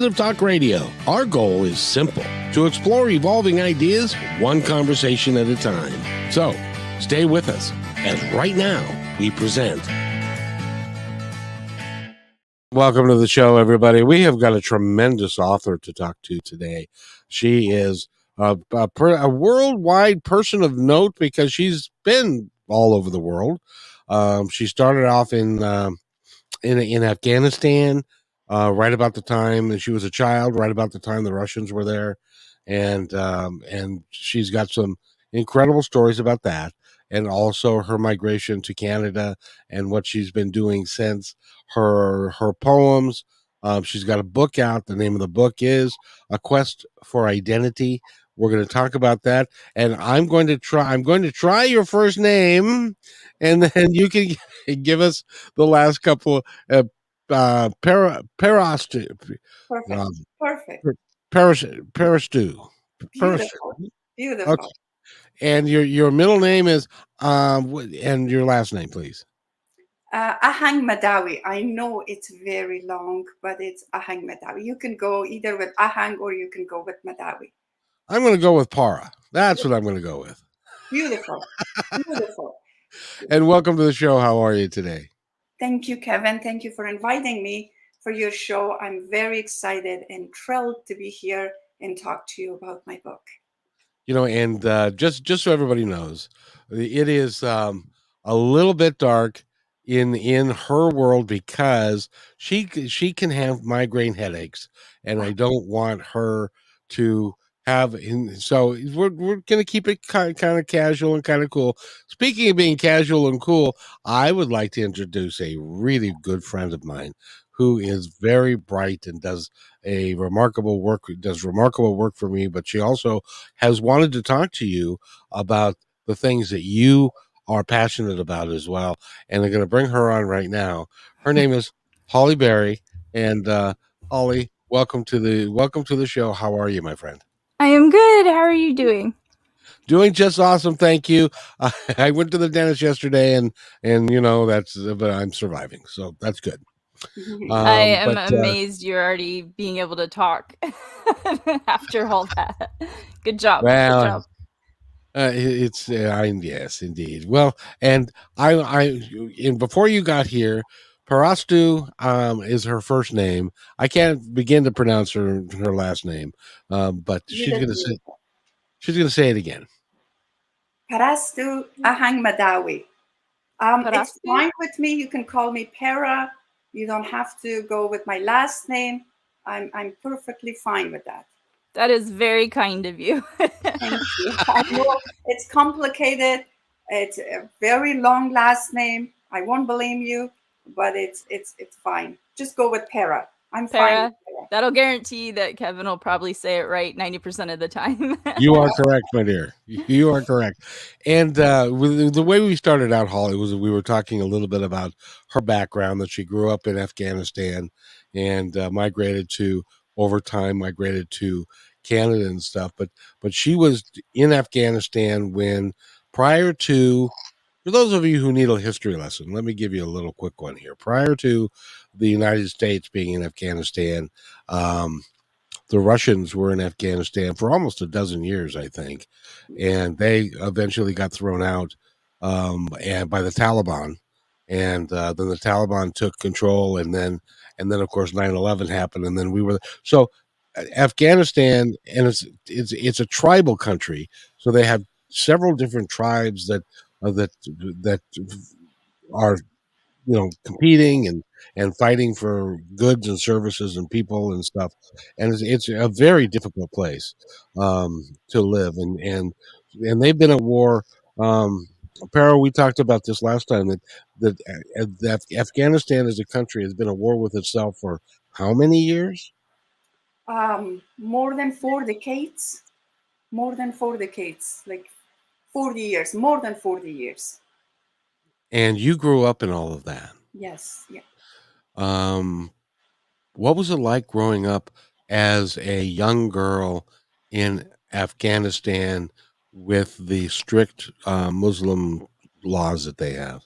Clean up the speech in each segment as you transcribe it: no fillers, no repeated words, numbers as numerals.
Talk Radio. Our goal is simple: to explore evolving ideas one conversation at a time. So, stay with us as right now we present. Welcome to the show, everybody. We have got a tremendous author to talk to today. She is a worldwide person of note because she's been all over the world. She started off in Afghanistan. Right about the time she was a child, right about the time the Russians were there, and she's got some incredible stories about that, and also her migration to Canada and what she's been doing since. Her poems. She's got a book out. The name of the book is A Quest for Identity. We're going to talk about that, and I'm going to try your first name, and then you can give us the last couple of Parastu. Perfect. Perfect. Parastu. Beautiful. Beautiful. Okay. And your middle name is and your last name, please. Ahang Mehdawi. I know it's very long, but it's Ahang Mehdawi. You can go either with Ahang or you can go with Mehdawi. I'm going to go with Para. That's what I'm going to go with. Beautiful. Beautiful. And welcome to the show. How are you today? Thank you, Kevin. Thank you for inviting me for your show. I'm very excited and thrilled to be here and talk to you about my book. You know, and just so everybody knows, it is a little bit dark in her world because she can have migraine headaches, and I don't want her to have. So we're going to keep it kind of casual and kind of cool. Speaking of being casual and cool, I would like to introduce a really good friend of mine who is very bright and does remarkable work for me, but she also has wanted to talk to you about the things that you are passionate about as well. And they're going to bring her on right now. Her name is Holly Berry. And Holly, welcome to the show. How are you, my friend? I am good. How are you doing? Doing just awesome, thank you. I went to the dentist yesterday, and but I'm surviving, so that's good. I am amazed you're already being able to talk after all that. Good job. Well, good job. Yes, indeed. Well, and before you got here, Parastu is her first name. I can't begin to pronounce her last name, but she's going to say it again. Parastu Ahang Mehdawi. It's fine with me. You can call me Para. You don't have to go with my last name. I'm perfectly fine with that. That is very kind of you. Thank you. I know it's complicated. It's a very long last name. I won't blame you, but it's fine. Just go with Para. I'm fine. That'll guarantee that Kevin will probably say it right 90% of the time. You are correct, my dear. You are correct. And the way we started out, Holly, was we were talking a little bit about her background, that she grew up in Afghanistan and migrated to Canada and stuff. But she was in Afghanistan when, prior to, for those of you who need a history lesson, let me give you a little quick one here. Prior to the United States being in Afghanistan, the Russians were in Afghanistan for almost a dozen years, I think, and they eventually got thrown out and by the Taliban, and then the Taliban took control, and then of course 9/11 happened, and then we were so Afghanistan, and it's a tribal country, so they have several different tribes that are competing and fighting for goods and services and people and stuff, and it's a very difficult place to live, and they've been at war. Pero, we talked about this last time, that Afghanistan as a country has been at war with itself for how many years? More than 4 decades. Like 40 years, more than 40 years. And you grew up in all of that. Yes. Yeah. What was it like growing up as a young girl in Afghanistan with the strict Muslim laws that they have?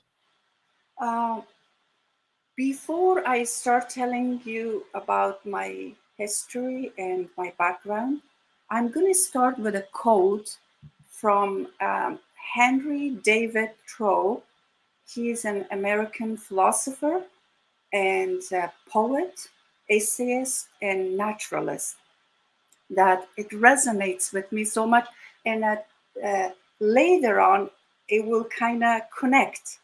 Before I start telling you about my history and my background, I'm going to start with a quote from Henry David Thoreau. He is an American philosopher and poet, essayist, and naturalist. That it resonates with me so much, and that later on it will kind of connect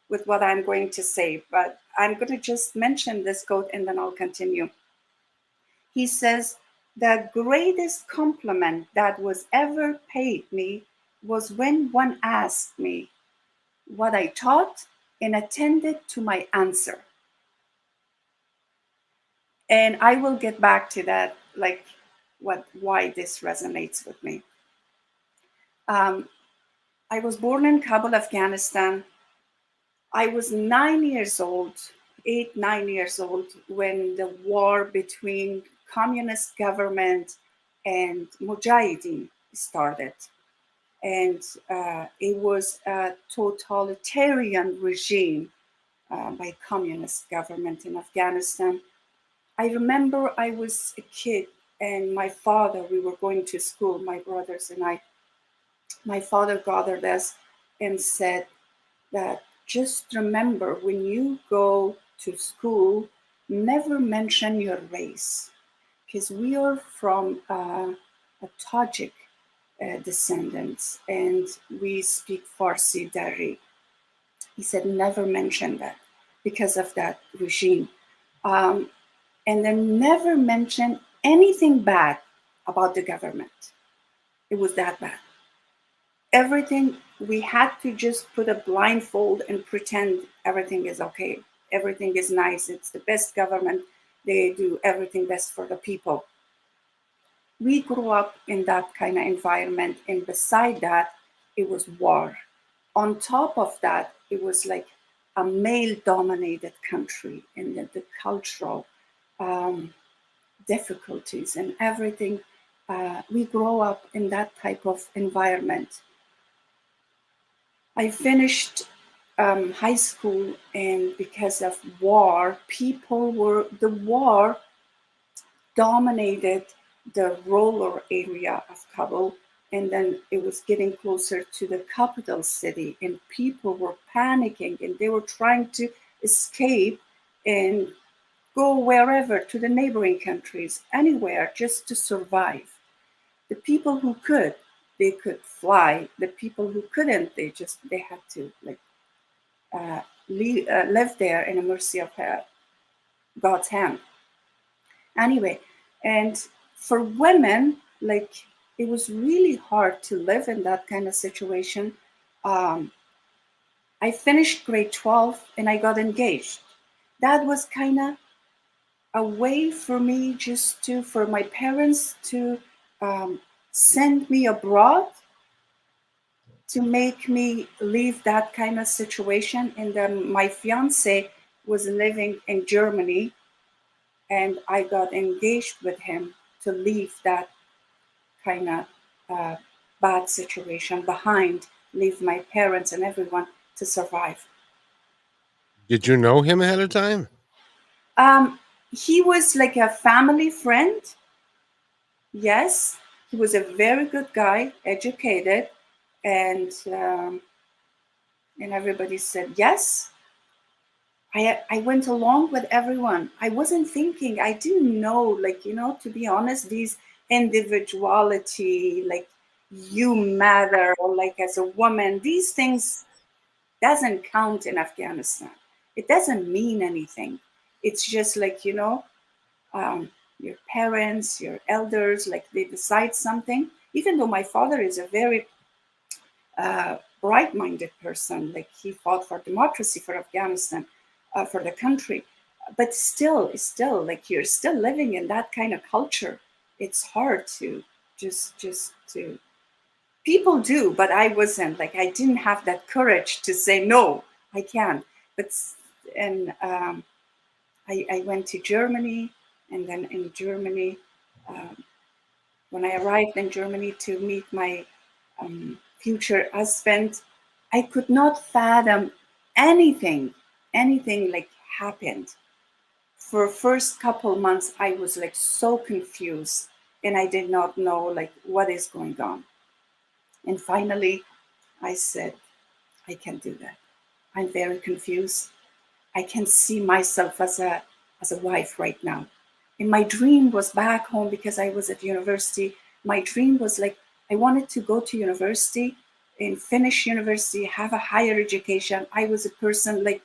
with what I'm going to say. But I'm going to just mention this quote and then I'll continue. He says, "The greatest compliment that was ever paid me was when one asked me what I taught and attended to my answer." And I will get back to that, like why this resonates with me. I was born in Kabul, Afghanistan. I was 9 years old, 9 years old, when the war between communist government and Mujahideen started. And it was a totalitarian regime by communist government in Afghanistan. I remember I was a kid and my father, we were going to school, my brothers and I. My father gathered us and said that just remember, when you go to school, never mention your race, because we are from a Tajik descendants and we speak Farsi Dari. He said never mention that because of that regime. And then never mention anything bad about the government. It was that bad. Everything, we had to just put a blindfold and pretend everything is okay. Everything is nice. It's the best government. They do everything best for the people. We grew up in that kind of environment. And beside that, it was war. On top of that, it was like a male-dominated country, and the cultural difficulties and everything. We grow up in that type of environment. I finished high school, and because of war, the war dominated the rural area of Kabul, and then it was getting closer to the capital city, and people were panicking, and they were trying to escape and go wherever, to the neighboring countries, anywhere, just to survive. The people who could, they could fly. The people who couldn't, they had to live there in the mercy of God's hand. Anyway, and for women, it was really hard to live in that kind of situation. I finished grade 12 and I got engaged. That was kind of a way for me for my parents to send me abroad, to make me leave that kind of situation. And then my fiance was living in Germany, and I got engaged with him to leave that kind of bad situation behind, leave my parents and everyone to survive. Did you know him ahead of time? He was like a family friend. Yes, he was a very good guy, educated, and everybody said yes. I went along with everyone. I wasn't thinking, I didn't know, to be honest, these individuality, you matter, or as a woman, these things doesn't count in Afghanistan. It doesn't mean anything. It's just your parents, your elders, they decide something. Even though my father is a very bright-minded person, he fought for democracy for Afghanistan, for the country, but still, you're still living in that kind of culture. It's hard to just to. People do, but I wasn't. I didn't have that courage to say no. I can't. But and I went to Germany, and then in Germany, when I arrived in Germany to meet my future husband, I could not fathom anything happened. For first couple months, I was like so confused, and I did not know like what is going on. And finally, I said, I can't do that. I'm very confused. I can see myself as a wife right now. And my dream was back home because I was at university. My dream was like I wanted to go to university and finish university, have a higher education. I was a person like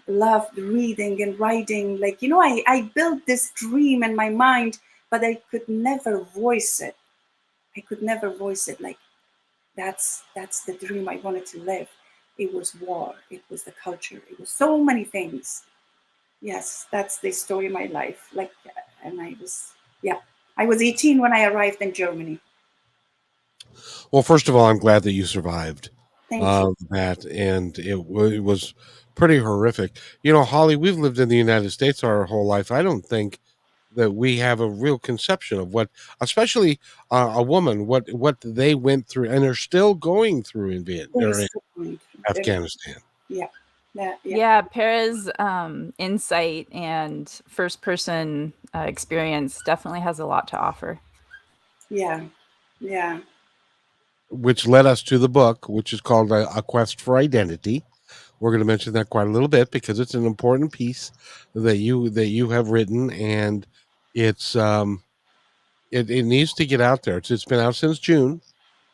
loved reading and writing. Like, you know, I built this dream in my mind, but I could never voice it. I could never voice it like that's the dream I wanted to live. It was war, it was the culture, it was so many things. Yes, that's the story of my life. Like, and I was, yeah, I was 18 when I arrived in Germany. Well, first of all, I'm glad that you survived Thank you. that, and it was pretty horrific. You know, Holly, we've lived in the United States our whole life. I don't think that we have a real conception of what, especially a woman, what they went through and are still going through in Vietnam They're or in still going through. Afghanistan. Yeah, yeah, Yeah, Para's insight and first person experience definitely has a lot to offer. yeah, yeah. Which led us to the book, which is called A Quest for Identity. We're going to mention that quite a little bit because it's an important piece that you have written, and it's it needs to get out there. It's been out since June,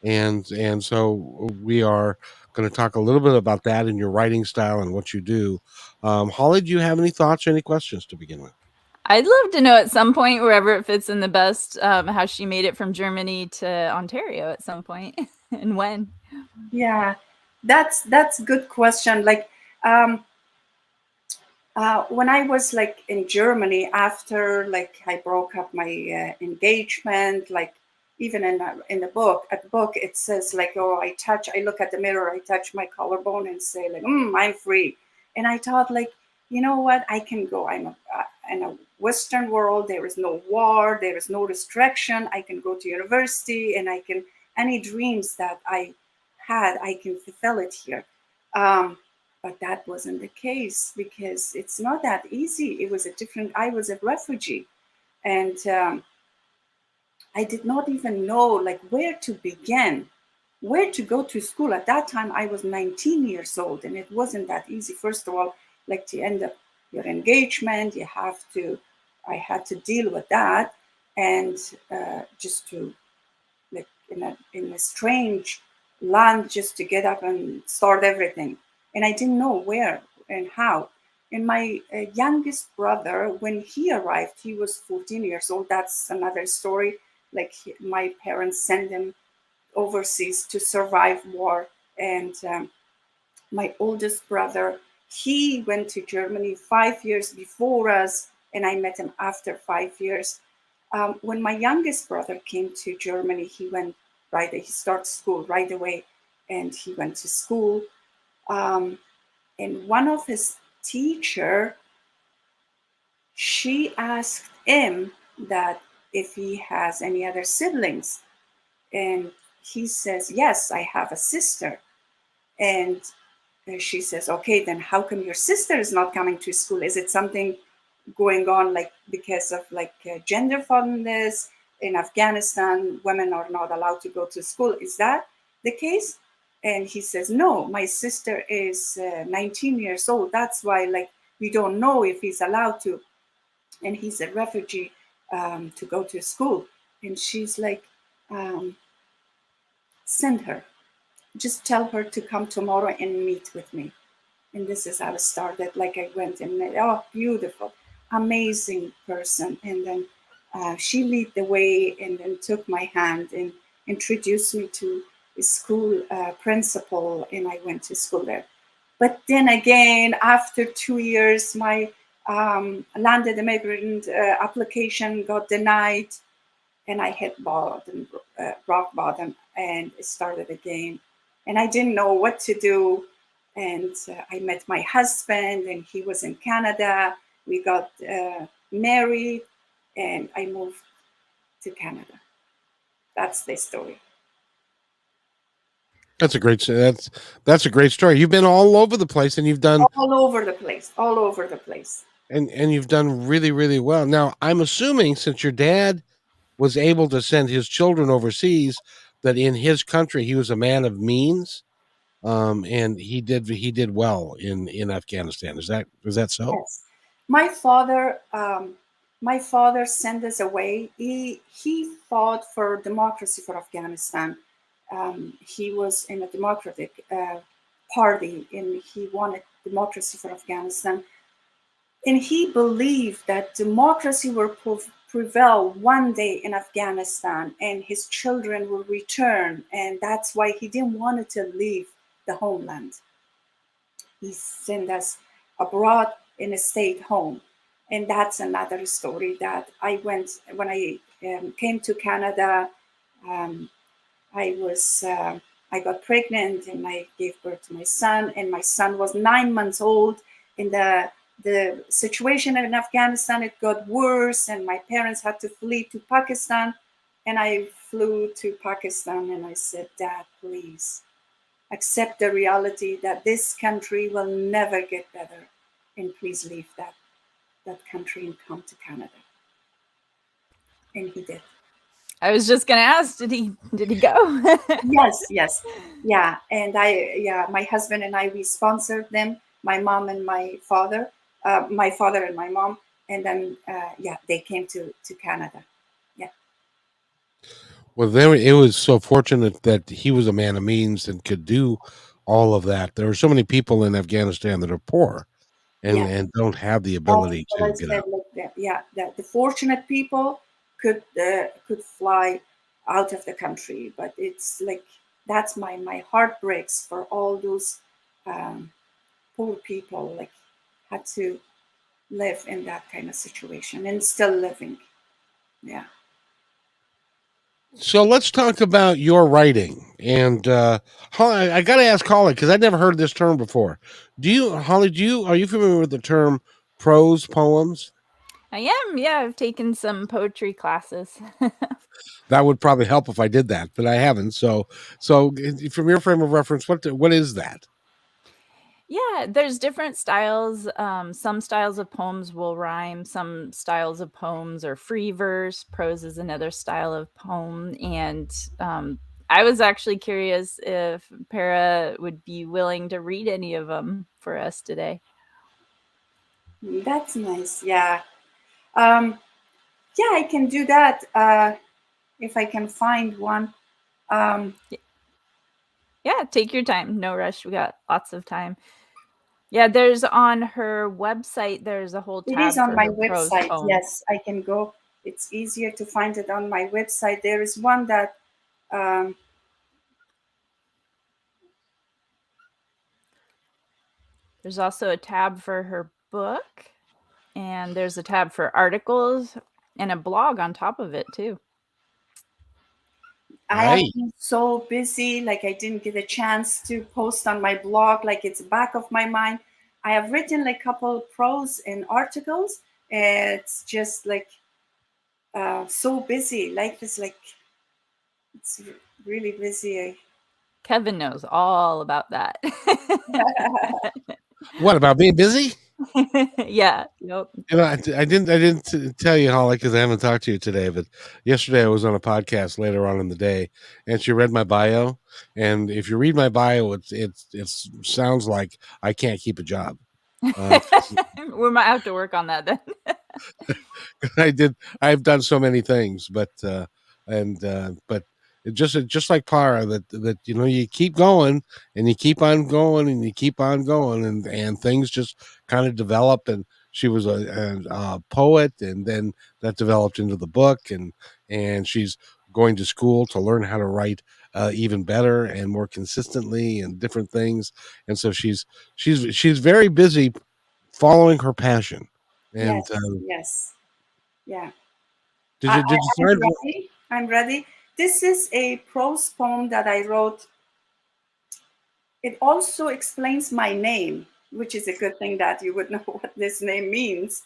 and so we are going to talk a little bit about that and your writing style and what you do. Holly, do you have any thoughts or any questions to begin with? I'd love to know at some point, wherever it fits in the best, how she made it from Germany to Ontario at some point and when. Yeah, that's a good question. Like, when I was like in Germany, after like I broke up my engagement, like even in the book, at the book it says like, oh, I look at the mirror, I touch my collarbone and say like, I'm free. And I thought like, you know what, I can go. In a Western world. There is no war, there is no restriction. I can go to university, and I can any dreams that I had, I can fulfill it here. Um, but that wasn't the case because it's not that easy. It was a different, I was a refugee, and I did not even know like where to begin, where to go to school. At that time, I was 19 years old, and it wasn't that easy. First of all, like to end up your engagement, I had to deal with that, and just to like in a strange land, just to get up and start everything. And I didn't know where and how. And my youngest brother, when he arrived, he was 14 years old. That's another story. Like my parents sent him overseas to survive war. And my oldest brother, he went to Germany 5 years before us, and I met him after 5 years. When my youngest brother came to Germany, he went right. He started school right away, and he went to school. And one of his teacher, she asked him that if he has any other siblings, and he says, yes, I have a sister. And she says, okay, then how come your sister is not coming to school? Is it something going on like because of like gender fondness in Afghanistan? Women are not allowed to go to school. Is that the case? And he says, no, my sister is 19 years old. That's why like we don't know if he's allowed to. And he's a refugee to go to school. And she's like, send her. Just tell her to come tomorrow and meet with me. And this is how it started. Like I went and met, oh, beautiful, amazing person. And then she led the way and then took my hand and introduced me to a school principal, and I went to school there. But then again, after 2 years, my landed immigrant application got denied, and I hit bottom, rock bottom, and it started again. And I didn't know what to do. And I met my husband, and he was in Canada. We got married, and I moved to Canada. That's the story. That's a great story. You've been all over the place, and you've done all over the place. And you've done really, really well. Now, I'm assuming since your dad was able to send his children overseas, that in his country he was a man of means, and he did well in Afghanistan. Is that so? Yes, my father sent us away. He fought for democracy for Afghanistan. He was in a democratic party, and he wanted democracy for Afghanistan. And he believed that democracy will prevail one day in Afghanistan, and his children will return. And that's why he didn't want to leave the homeland. He sent us abroad in a state home. And that's another story that I went, when I came to Canada, I got pregnant and I gave birth to my son, and my son was 9 months old. In the situation in Afghanistan, it got worse, and my parents had to flee to Pakistan. And I flew to Pakistan and I said, Dad, please accept the reality that this country will never get better, and please leave that country and come to Canada. And he did. I was just gonna ask, did he go? Yes, yeah. And my husband and I, we sponsored them, my mom and my father, my father and my mom, and then they came to Canada. Yeah. Well, there it was so fortunate that he was a man of means and could do all of that. There are so many people in Afghanistan that are poor and don't have the ability to get out. The fortunate people could fly out of the country, but it's like that's my heart breaks for all those poor people, like had to live in that kind of situation and still living. Yeah. So let's talk about your writing. And Holly, I got to ask Holly because I'd never heard this term before. Holly? Are you familiar with the term prose poems? I am. Yeah, I've taken some poetry classes. That would probably help if I did that, but I haven't. So from your frame of reference, what is that? Yeah, there's different styles. Some styles of poems will rhyme. Some styles of poems are free verse. Prose is another style of poem. And I was actually curious if Para would be willing to read any of them for us today. That's nice. Yeah. Yeah, I can do that if I can find one. Yeah, take your time. No rush. We got lots of time. Yeah, there's on her website, there's a whole tab. It is on for my her prose website. poems. Yes, I can go. It's easier to find it on my website. There is one that there's also a tab for her book, and there's a tab for articles and a blog on top of it too. I have been so busy, like I didn't get a chance to post on my blog, like it's back of my mind. I have written like a couple prose and articles. It's just like so busy. Life is like, it's really busy. Kevin knows all about that. What about being busy? Yeah. Nope. You know, I didn't tell you, Holly, because I haven't talked to you today. But yesterday I was on a podcast later on in the day, and she read my bio. And if you read my bio, it sounds like I can't keep a job. We might have to work on that then. I've done so many things, but it just like Para, that you keep going and you keep on going and you keep on going, and things just kind of develop. And she was a poet, and then that developed into the book, and she's going to school to learn how to write even better and more consistently and different things. And so she's very busy following her passion. And yes. Yeah. did you I'm ready. I'm ready. This is a prose poem that I wrote. It also explains my name, which is a good thing that you would know what this name means.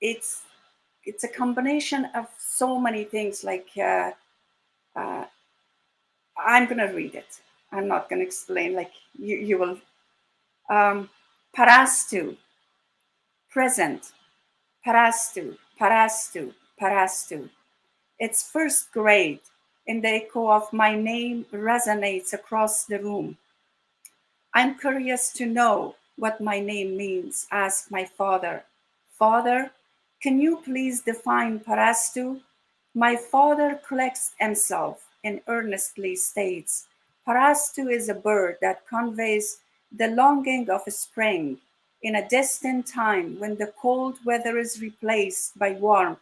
It's a combination of so many things. Like I'm going to read it. I'm not going to explain, like you will. Parastu, present. Parastu, Parastu, Parastu. It's first grade, and the echo of my name resonates across the room. I'm curious to know what my name means, asked my father. Father, can you please define Parastu? My father collects himself and earnestly states, Parastu is a bird that conveys the longing of spring. In a distant time, when the cold weather is replaced by warmth,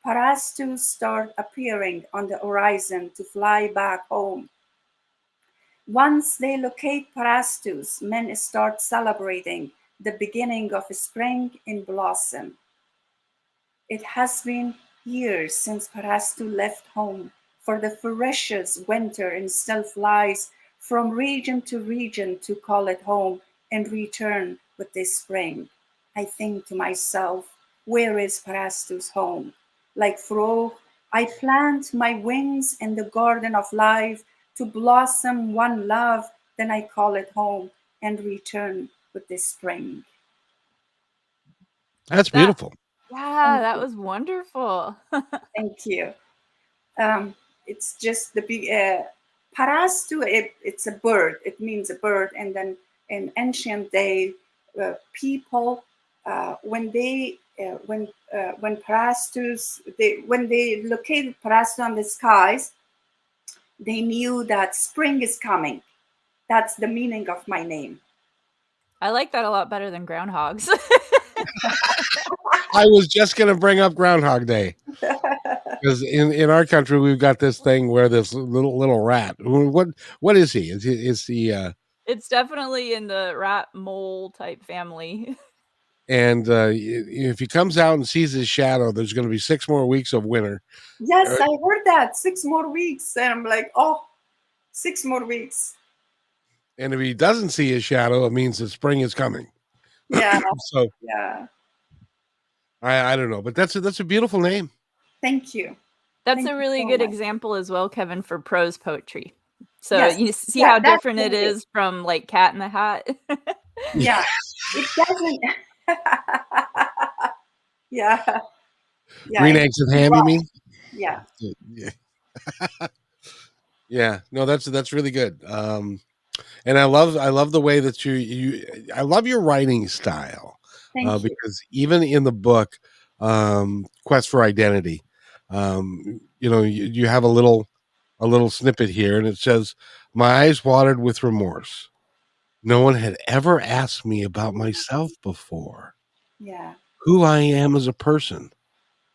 Parastus start appearing on the horizon to fly back home. Once they locate Parastus, men start celebrating the beginning of spring in blossom. It has been years since Parastu left home, for the ferocious winter and still flies from region to region to call it home and return with the spring. I think to myself, where is Parastu's home? Like Frog, I plant my wings in the garden of life to blossom one love, then I call it home and return with the spring. That's That beautiful. yeah, that was wonderful. Thank you. It's just the big parastu. It's a bird. It means a bird. And then in ancient day, people when parastus when they located parastu on the skies, they knew that spring is coming. That's the meaning of my name. I like that a lot better than groundhogs. I was just going to bring up Groundhog Day because in our country we've got this thing where this little rat. What is he? Is he? It's definitely in the rat mole type family. And if he comes out and sees his shadow, there's going to be 6 more weeks of winter. Yes, I heard that. 6 more weeks. And I'm like, oh, 6 more weeks. And if he doesn't see his shadow, it means that spring is coming. Yeah. So Yeah. I don't know, but that's a beautiful name. Thank you. That's Thank a you really so good much. example as well, Kevin, for prose poetry. So Yes. you see Yeah, how that's different what it is from like Cat in the Hat. Yeah. It doesn't. Yeah. Yeah. Green It eggs and doesn't ham, you rush. mean? Yeah. Yeah. Yeah. No, that's really good. And I love the way that I love your writing style, Thank you. because even in the book, Quest for Identity, you have a little snippet here, and it says, "My eyes watered with remorse. No one had ever asked me about myself before, Yeah. who I am as a person,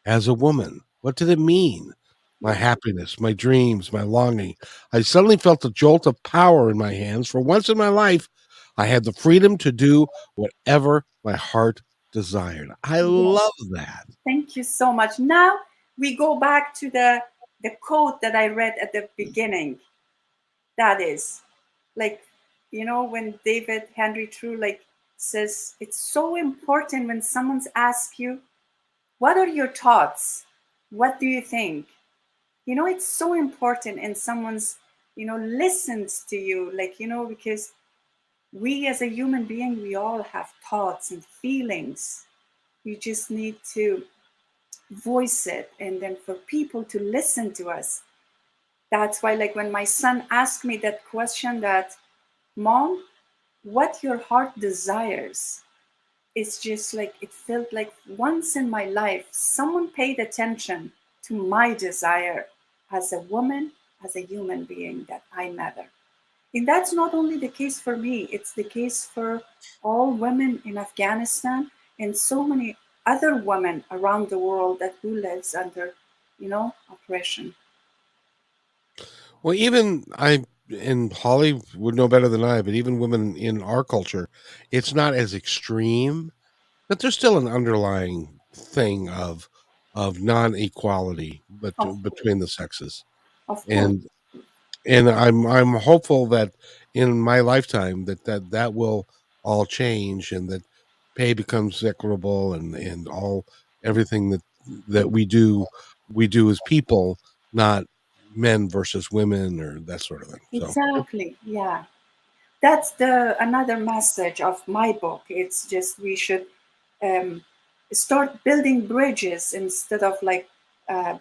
as a woman. What did it mean? My Yeah. happiness, my dreams, my longing. I suddenly felt a jolt of power in my hands. For once in my life, I had the freedom to do whatever my heart desired." I Yes. love that. Thank you so much. Now we go back to the quote that I read at the beginning. That is like, when David Henry True says it's so important when someone's asked you, what are your thoughts? What do you think? It's so important, and someone's listens to you, because we as a human being, we all have thoughts and feelings. We just need to voice it, and then for people to listen to us. That's why, like, when my son asked me that question, that, Mom, what your heart desires, it's just like it felt like once in my life someone paid attention to my desire as a woman, as a human being that I matter. And that's not only the case for me, it's the case for all women in Afghanistan and so many other women around the world that who lives under, oppression. Well, even and Holly would know better than I, but even women in our culture, it's not as extreme, but there's still an underlying thing of non-equality Of course, between the sexes. of course. And I'm hopeful that in my lifetime that will all change, and that pay becomes equitable, and all everything that we do as people, not men versus women or that sort of thing. Exactly. Yeah. That's the another message of my book. It's just we should start building bridges instead of like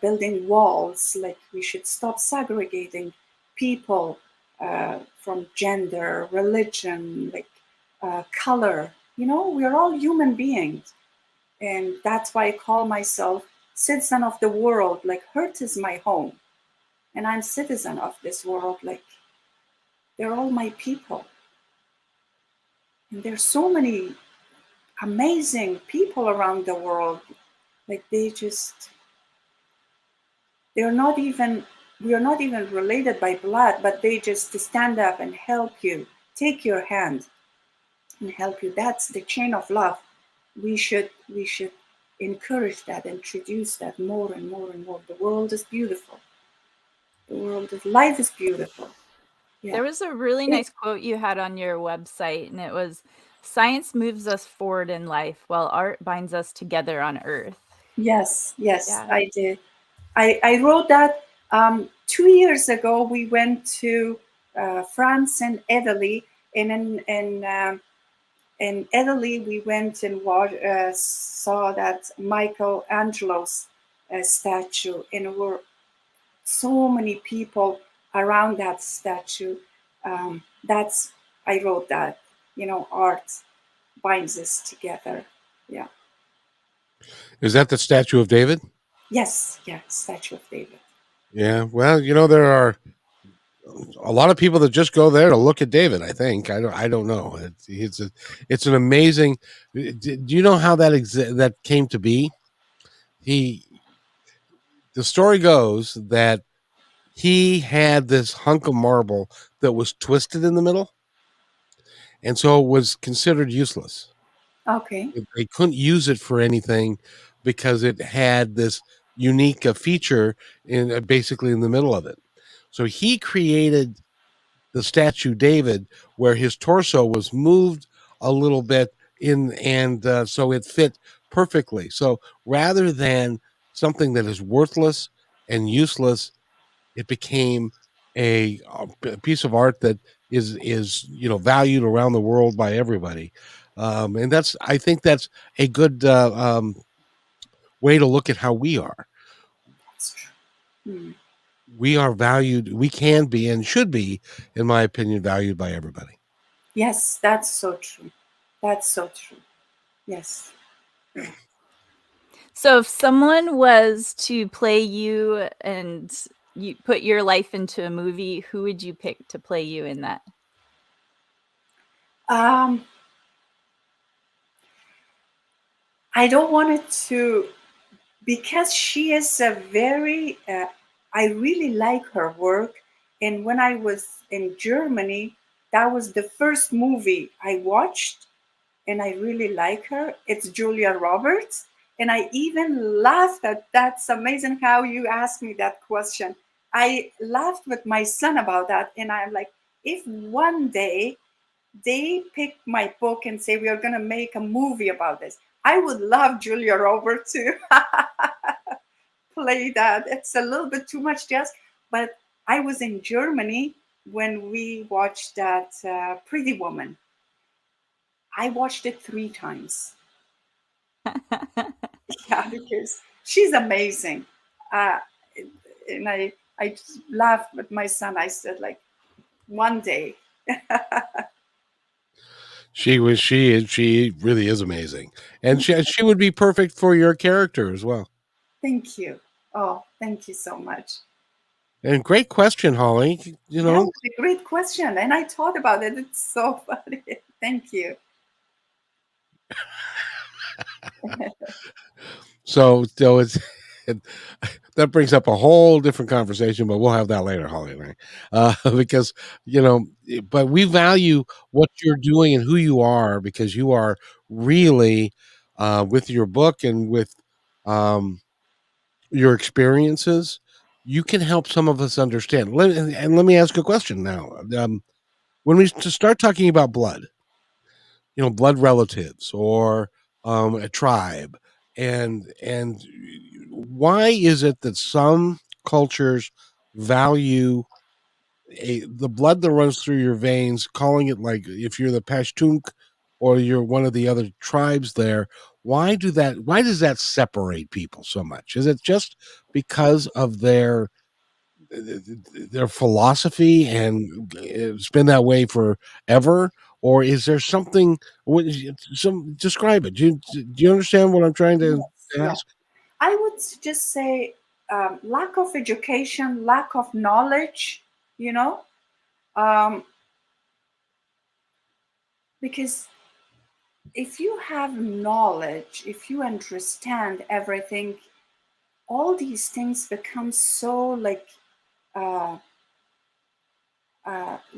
building walls. Like we should stop segregating people from gender, religion, like color. You know, we're all human beings, and that's why I call myself citizen of the world. Like Earth is my home, and I'm citizen of this world. Like they're all my people, and there's so many amazing people around the world. Like they're not even, we are not even related by blood, but they just stand up and help you, take your hand and help you. That's the chain of love. We should encourage that, introduce that more and more and more. The world is beautiful. The world is, life is beautiful. Yeah. There was a really nice quote you had on your website, and it was, "Science moves us forward in life, while art binds us together on Earth." Yes, yes, Yeah. I did. I wrote that 2 years ago. We went to France and Italy, and in Italy we went and saw that Michelangelo's statue, and there were so many people around that statue. That's, I wrote that, you know, art binds us together. Yeah. Is that the Statue of David? Yes, yeah, Statue of David. Yeah. Well, you know, there are a lot of people that just go there to look at David. I think I don't know. It's an amazing. Do you know how that came to be? The story goes that he had this hunk of marble that was twisted in the middle, and so it was considered useless. Okay. They couldn't use it for anything because it had this unique feature in basically in the middle of it. So he created the statue David, where his torso was moved a little bit in, and so it fit perfectly. So rather than something that is worthless and useless, it became a piece of art that is valued around the world by everybody. And that's, I think that's a good way to look at how we are. That's true. We are valued. We can be and should be, in my opinion, valued by everybody. Yes, that's so true. That's so true. Yes. So if someone was to play you and you put your life into a movie, who would you pick to play you in that? I don't want it to, because she is a very, I really like her work. And when I was in Germany, that was the first movie I watched, and I really like her. It's Julia Roberts. And I even laughed at, that's amazing how you asked me that question. I laughed with my son about that. And I'm like, if one day they pick my book and say, we are going to make a movie about this, I would love Julia Roberts to play that. It's a little bit too much just, but I was in Germany when we watched that Pretty Woman. I watched it 3 times. Yeah, because she's amazing. Uh, and I just laughed with my son. I said, like, one day. She really is amazing, and she would be perfect for your character as well. Thank you. Oh, thank you so much. And great question, Holly. You know, that was a great question, and I thought about it. It's so funny. Thank you. so it's that brings up a whole different conversation, but we'll have that later, Holly, right? Because but we value what you're doing and who you are, because you are really with your book and with your experiences, you can help some of us understand. And let me ask a question now. When we start talking about blood, blood relatives or a tribe, and why is it that some cultures value the blood that runs through your veins, calling it like if you're the Pashtun or you're one of the other tribes there. Why does that separate people so much? Is it just because of their philosophy and it's been that way forever, or is there something? Some describe it. Do you understand what I'm trying to Yes, yeah. ask? I would just say lack of education, lack of knowledge, you know, um, because if you have knowledge, if you understand everything, all these things become so like uh,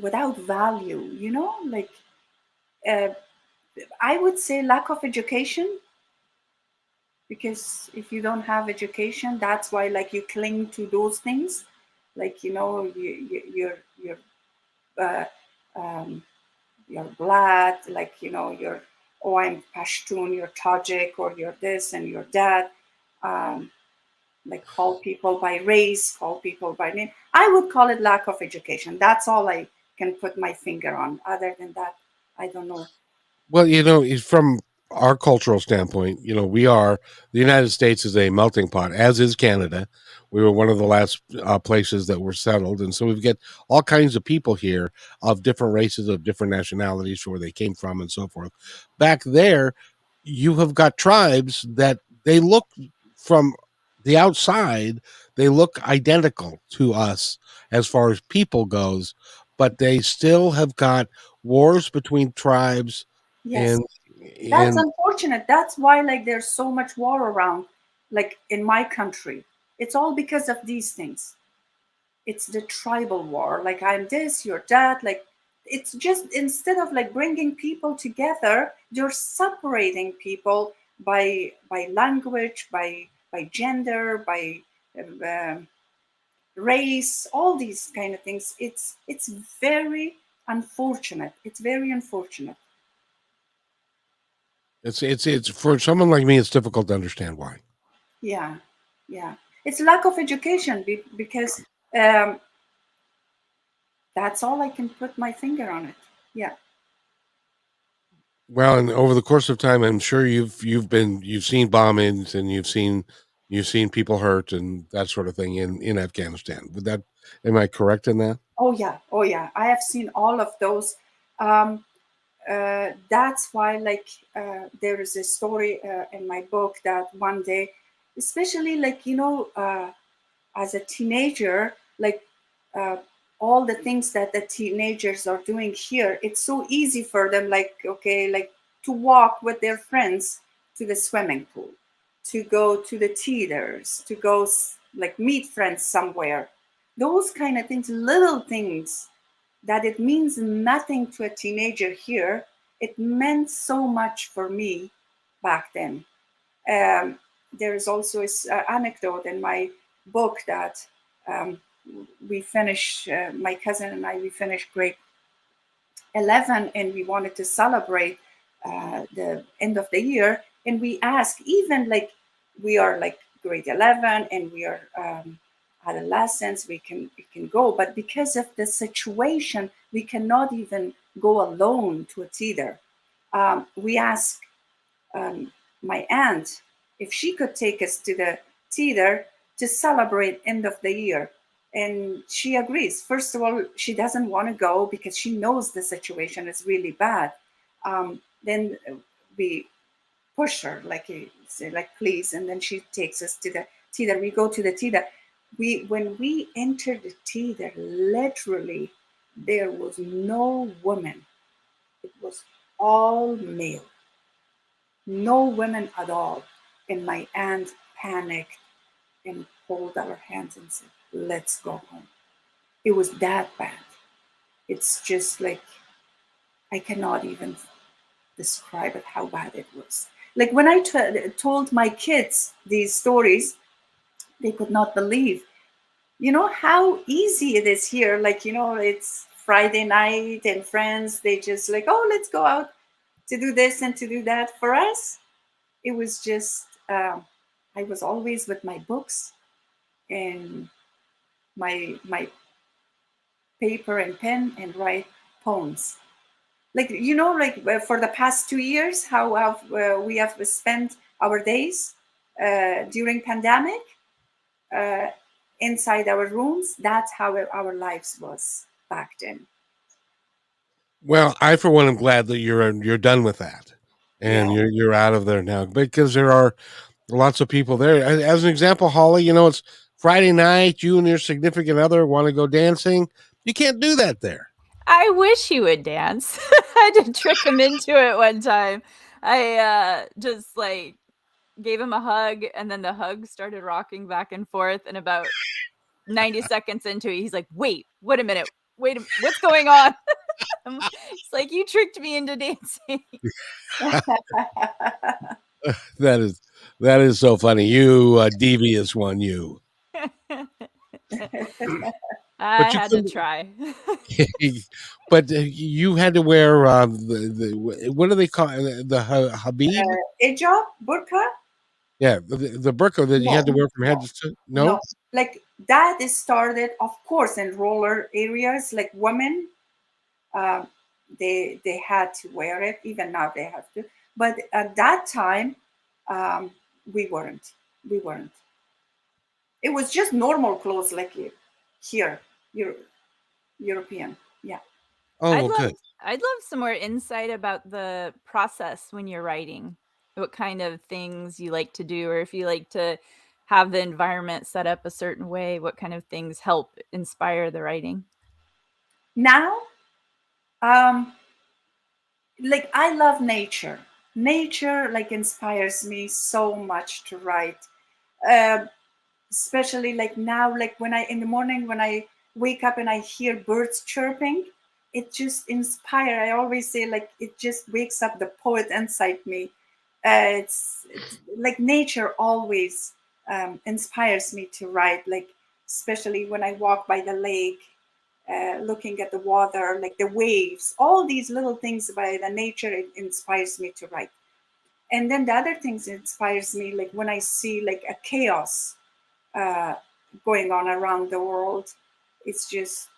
without value, you know, like uh, I would say lack of education, because if you don't have education, that's why like you cling to those things, like you know, you're uh, um, your blood, like you know, you're, oh, I'm Pashtun, you're Tajik, or you're this and you're that. Um, like call people by race, call people by name. I would call it lack of education. That's all I can put my finger on. Other than that, I don't know. Well, from our cultural standpoint, the United States is a melting pot, as is Canada. We were one of the last places that were settled, and so we've got all kinds of people here of different races, of different nationalities, where they came from, and so forth. Back there, you have got tribes that they look from the outside, they look identical to us as far as people goes, but they still have got wars between tribes Yes, and that's and unfortunate. That's why like there's so much war around, like in my country. It's all because of these things. It's the tribal war. Like I'm this, you're that. Like it's just instead of like bringing people together, you're separating people by language, by gender, by um, race, all these kind of things. It's very unfortunate. It's very unfortunate. it's for someone like me, it's difficult to understand why. Yeah, yeah. It's lack of education because um, that's all I can put my finger on it. Yeah. Well, and over the course of time, I'm sure you've seen bombings and you've seen people hurt and that sort of thing in Afghanistan. Am I correct in that? Oh yeah. Oh yeah. I have seen all of those. Um, that's why, like, there is a story in my book that one day, especially like you know, as a teenager, like uh, all the things that the teenagers are doing here, it's so easy for them, like, okay, like to walk with their friends to the swimming pool, to go to the theaters, to go like meet friends somewhere. Those kind of things, little things that it means nothing to a teenager here, it meant so much for me back then. um, there is also an anecdote in my book that um, we finished, my cousin and I, we finished grade 11 and we wanted to celebrate the end of the year. And we asked, even like we are like grade 11 and we are adolescents, we can go. But because of the situation, we cannot even go alone to a theater. We asked um, my aunt if she could take us to the theater to celebrate end of the year, and she agrees. First of all, she doesn't want to go because she knows the situation is really bad. Then we push her, like say like please, and then she takes us to the theater. We go to the theater. When we entered the theater, literally there was no woman. It was all male, no women at all. And my aunt panicked and pulled our hands and said, let's go home. It was that bad. It's just like, I cannot even describe it how bad it was. Like when I told my kids these stories, they could not believe, you know, how easy it is here. Like, you know, it's Friday night and friends, they just like, oh, let's go out to do this and to do that. For us, it was just I was always with my books, and my paper and pen and write poems. Like, you know, like for the past 2 years, how we have spent our days during pandemic inside our rooms. That's how our lives was back then. Well, I for one am glad that you're done with that, and Yeah. you're out of there now, because there are lots of people there. As an example, Holly, you know, it's Friday night. You and your significant other want to go dancing. You can't do that there. I wish he would dance. I had to trick him into it one time. I just like gave him a hug, and then the hug started rocking back and forth. And about 90 seconds into it, he's like, "Wait a minute. What's going on?" It's like, you tricked me into dancing. That is so funny. You devious one, you. I had to try. But you had to wear what do they call it? The habib? Hijab, burqa. Yeah, the burqa that you had to wear from head to toe. No, like that is started, of course, in rural areas. Like women, they had to wear it. Even now they have to. But at that time, we weren't. It was just normal clothes, like here, European. Yeah. oh, good. I'd love some more insight about the process when you're writing. What kind of things you like to do, or if you like to have the environment set up a certain way, what kind of things help inspire the writing? Now, like I love nature. Nature like inspires me so much to write. Especially like now, like when in the morning when I wake up and I hear birds chirping, it just inspire. I always say like it just wakes up the poet inside me. It's like nature always inspires me to write. Like especially when I walk by the lake, looking at the water, like the waves, all these little things by the nature, it inspires me to write. And then the other things inspires me, like when I see like a chaos going on around the world, it's just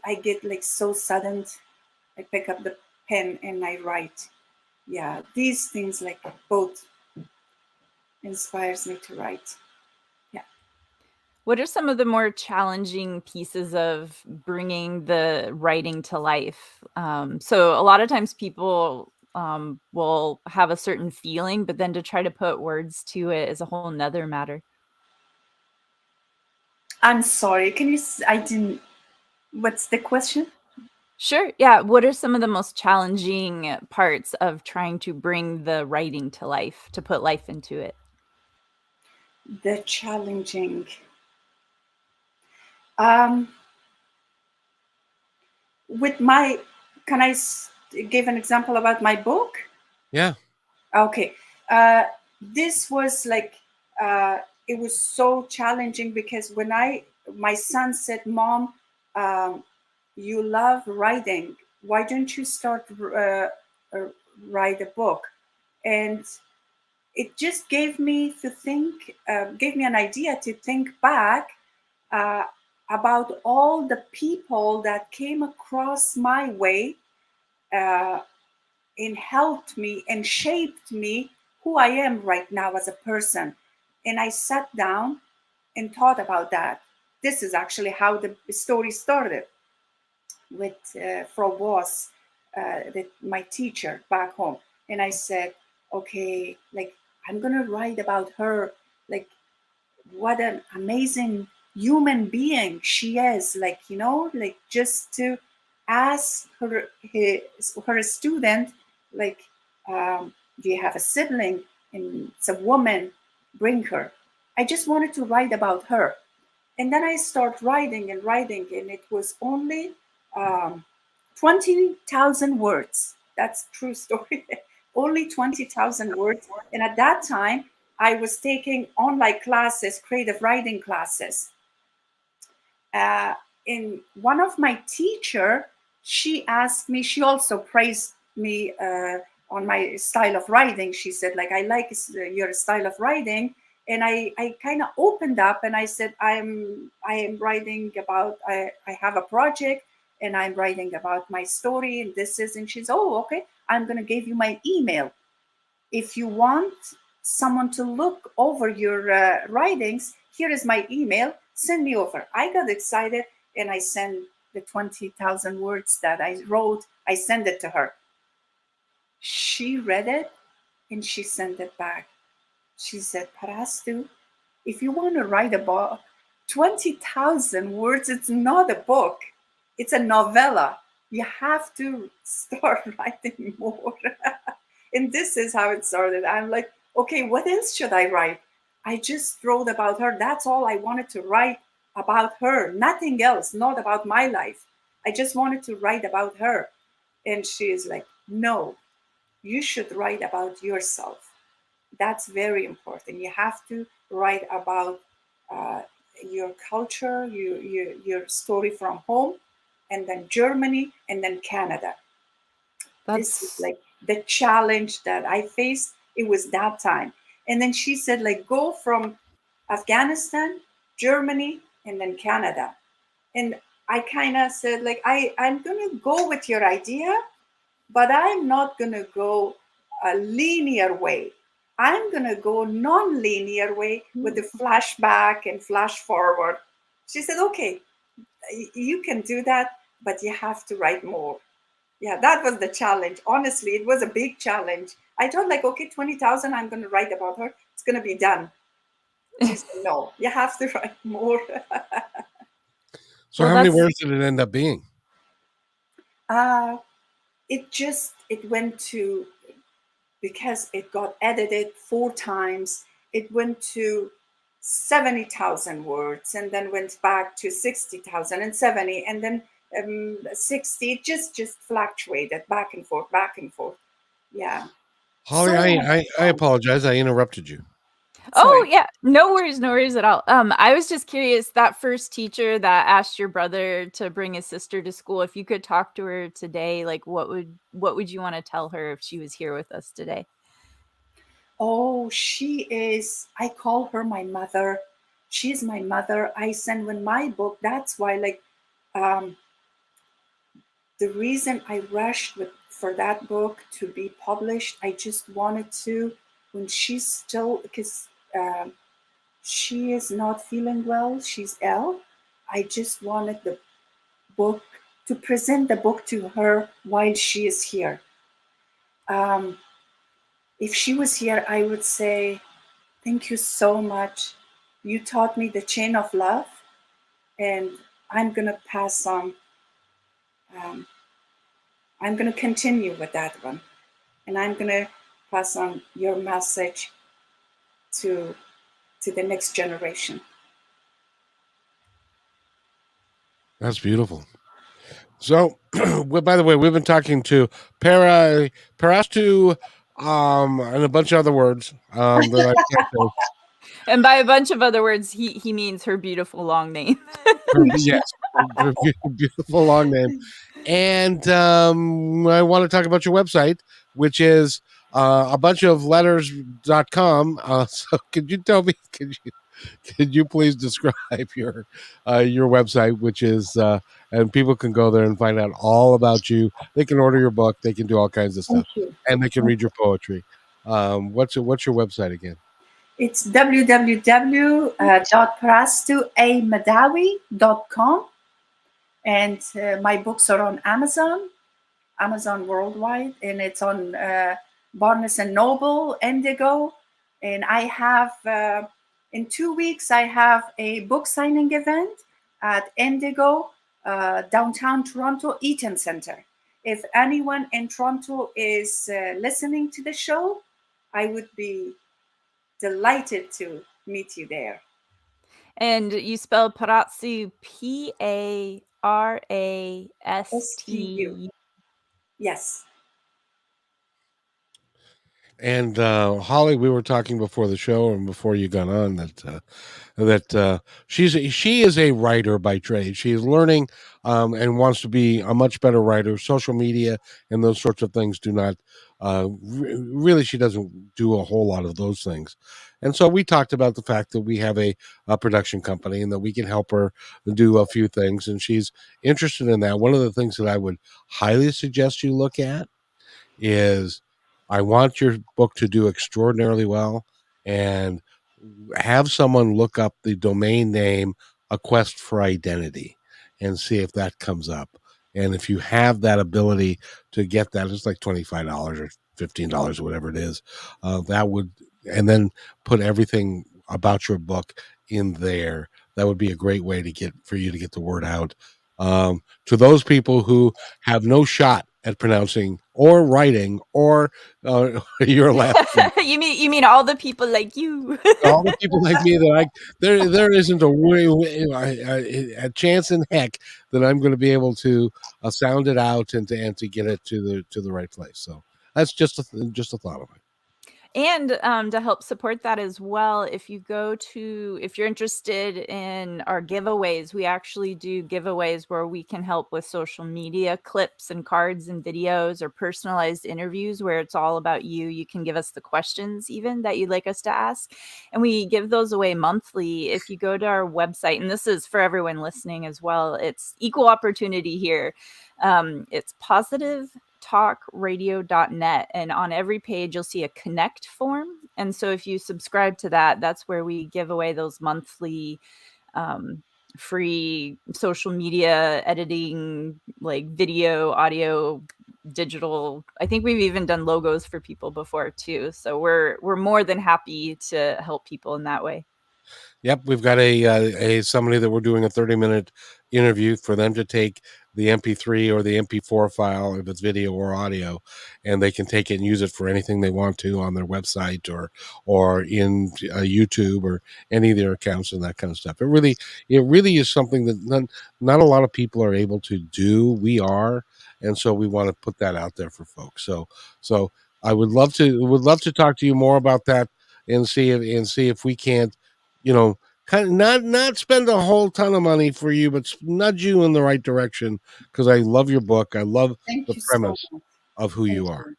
I get like so saddened. I pick up the pen and I write. Yeah, these things like both inspires me to write. Yeah. What are some of the more challenging pieces of bringing the writing to life? So a lot of times people will have a certain feeling, but then to try to put words to it is a whole nother matter. I'm sorry. Can you? I didn't. What's the question? Sure. Yeah. What are some of the most challenging parts of trying to bring the writing to life, to put life into it? The challenging. With my, can I give an example about my book? Yeah. Okay. This was like, it was so challenging because when my son said, "Mom, you love writing. Why don't you start write a book?" And it just gave me to think, gave me an idea to think back about all the people that came across my way and helped me and shaped me who I am right now as a person. And I sat down and thought about that. This is actually how the story started with Frau Voss, my teacher back home. And I said, okay, like I'm gonna write about her, like what an amazing human being she is, like, you know, like just to ask her student, like, do you have a sibling? And it's a woman, bring her. I just wanted to write about her. And then I start writing and writing, and it was only 20,000 words. That's true story. Only 20,000 words. And at that time, I was taking online classes, creative writing classes. In one of my teacher, she asked me, she also praised me on my style of writing. She said, like, I like your style of writing. And I kind of opened up and I said, I am writing about, I have a project and I'm writing about my story and this is, and she's, oh, okay, I'm going to give you my email. If you want someone to look over your writings, here is my email, send me over. I got excited and I sent the 20,000 words that I wrote, I sent it to her. She read it and she sent it back. She said, Parastu, if you want to write a book, 20,000 words, it's not a book. It's a novella. You have to start writing more. And this is how it started. I'm like, okay, what else should I write? I just wrote about her. That's all I wanted to write about her. Nothing else, not about my life. I just wanted to write about her. And she's like, no, you should write about yourself. That's very important. You have to write about your culture, your story from home, and then Germany, and then Canada. This is like the challenge that I faced. It was that time. And then she said, like, go from Afghanistan, Germany, and then Canada. And I kind of said, like, I'm going to go with your idea, but I'm not going to go a linear way. I'm going to go non-linear way with the flashback and flash forward. She said, okay, you can do that, but you have to write more. Yeah, that was the challenge. Honestly, it was a big challenge. I thought like, okay, 20,000, I'm going to write about her. It's going to be done. She said, no, you have to write more. So how many words did it end up being? It went to, because it got edited 4 times, it went to 70,000 words and then went back to 60,000 and 70 and then 60. It just fluctuated back and forth. Yeah. Holly, I apologize. I interrupted you. Oh, yeah. No worries at all. I was just curious, that first teacher that asked your brother to bring his sister to school, if you could talk to her today, like what would you want to tell her if she was here with us today? Oh, she is, I call her my mother. She's my mother. I send when my book, that's why, like, the reason I rushed for that book to be published, I just wanted to, when she's still, because she is not feeling well, she's ill. I just wanted the book, to present the book to her while she is here. If she was here, I would say, thank you so much. You taught me the chain of love, and I'm going to pass on. I'm going to continue with that one. And I'm going to pass on your message to the next generation. That's beautiful. So, by the way, we've been talking to Parastu, and a bunch of other words. That I can't say. And by a bunch of other words, he means her beautiful long name. Yes, her beautiful long name. And I want to talk about your website, which is a bunch of letters.com. So could you tell me, could you please describe your website, which is, and people can go there and find out all about you. They can order your book. They can do all kinds of stuff, and they can read your poetry. What's your website again? It's www.parastuahangmehdawi.com. And my books are on Amazon worldwide, and it's on Barnes and Noble, Indigo. And I have, in 2 weeks, I have a book signing event at Indigo, downtown Toronto, Eaton Center. If anyone in Toronto is listening to the show, I would be delighted to meet you there. And you spell Parastu Parastu. Yes. And Holly, we were talking before the show and before you got on that she is a writer by trade. She is learning and wants to be a much better writer. Social media and those sorts of things do not really. She doesn't do a whole lot of those things, And so we talked about the fact that we have a production company and that we can help her do a few things. And she's interested in that. One of the things that I would highly suggest you look at is I want your book to do extraordinarily well, and have someone look up the domain name A Quest for Identity and see if that comes up. And if you have that ability to get that, it's like $25 or $15 or whatever it is, that would, and then put everything about your book in there. That would be a great way to get the word out to those people who have no shot at pronouncing or writing or your last name. you mean all the people like you? All the people like me that there isn't a chance in heck that I'm going to be able to sound it out and to get it to the right place. So that's just a thought of it. And to help support that as well, if you're interested in our giveaways, we actually do giveaways where we can help with social media clips and cards and videos, or personalized interviews where it's all about you. You can give us the questions even that you'd like us to ask, and we give those away monthly. If you go to our website, and this is for everyone listening as well, it's equal opportunity here. It's positivetalkradio.net, and on every page you'll see a connect form. And so if you subscribe to that, that's where we give away those monthly free social media editing, like video, audio, digital. I think we've even done logos for people before too. So we're more than happy to help people in that way. Yep, we've got a somebody that we're doing a 30-minute interview for them to take the MP3 or the MP4 file, if it's video or audio, and they can take it and use it for anything they want to on their website or in YouTube or any of their accounts and that kind of stuff. It really is something that not a lot of people are able to do. We are, and so we want to put that out there for folks. So I would love to talk to you more about that and see if we can't, kind of not spend a whole ton of money for you, but nudge you in the right direction, because I love your book. I love the premise of who you are.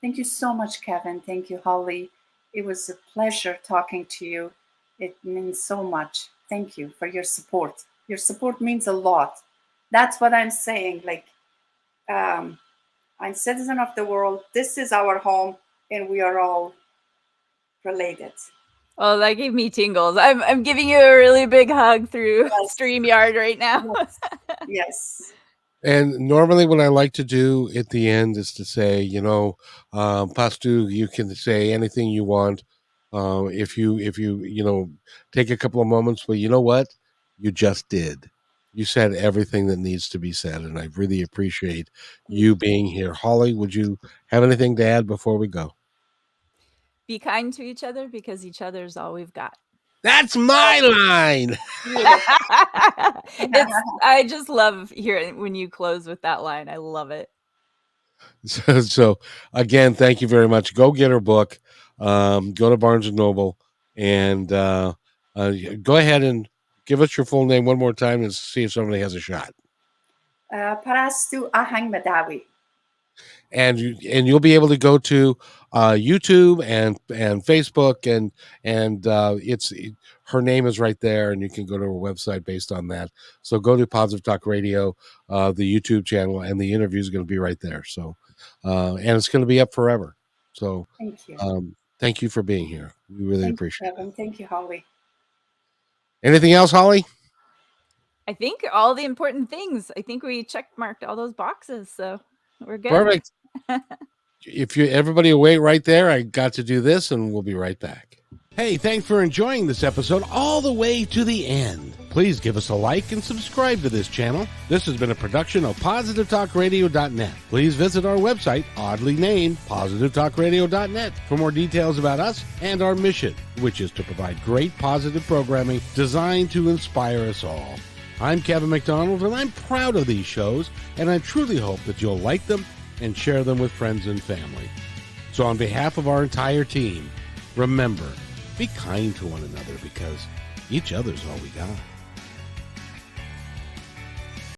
Thank you so much, Kevin. Thank you, Holly. It was a pleasure talking to you. It means so much. Thank you for your support. Your support means a lot. That's what I'm saying. Like, I'm citizen of the world. This is our home, and we are all related. Oh, that gave me tingles. I'm giving you a really big hug through StreamYard right now. Yes. And normally what I like to do at the end is to say, Parastu, you can say anything you want. If you take a couple of moments, but you know what? You just did. You said everything that needs to be said, and I really appreciate you being here. Holly, would you have anything to add before we go? Be kind to each other, because each other is all we've got. That's my line. I just love hearing when you close with that line. I love it. So again, thank you very much. Go get her book. Go to Barnes & Noble and go ahead and give us your full name one more time and see if somebody has a shot. Parastu Ahang Mehdawi. And you'll be able to go to YouTube and Facebook and her name is right there, and you can go to her website based on that. So go to Positive Talk Radio, the YouTube channel, and the interview is going to be right there. So and it's going to be up forever. So thank you. Thank you for being here. We really appreciate it. Thank you, Holly. Anything else, Holly? I think all the important things. I think we check-marked all those boxes, so we're good. Perfect. If everybody will wait right there, I got to do this, and we'll be right back. Hey, thanks for enjoying this episode all the way to the end. Please give us a like and subscribe to this channel. This has been a production of PositiveTalkRadio.net. Please visit our website, oddly named PositiveTalkRadio.net, for more details about us and our mission, which is to provide great positive programming designed to inspire us all. I'm Kevin McDonald, and I'm proud of these shows, and I truly hope that you'll like them and share them with friends and family. So on behalf of our entire team, remember, be kind to one another, because each other's all we got.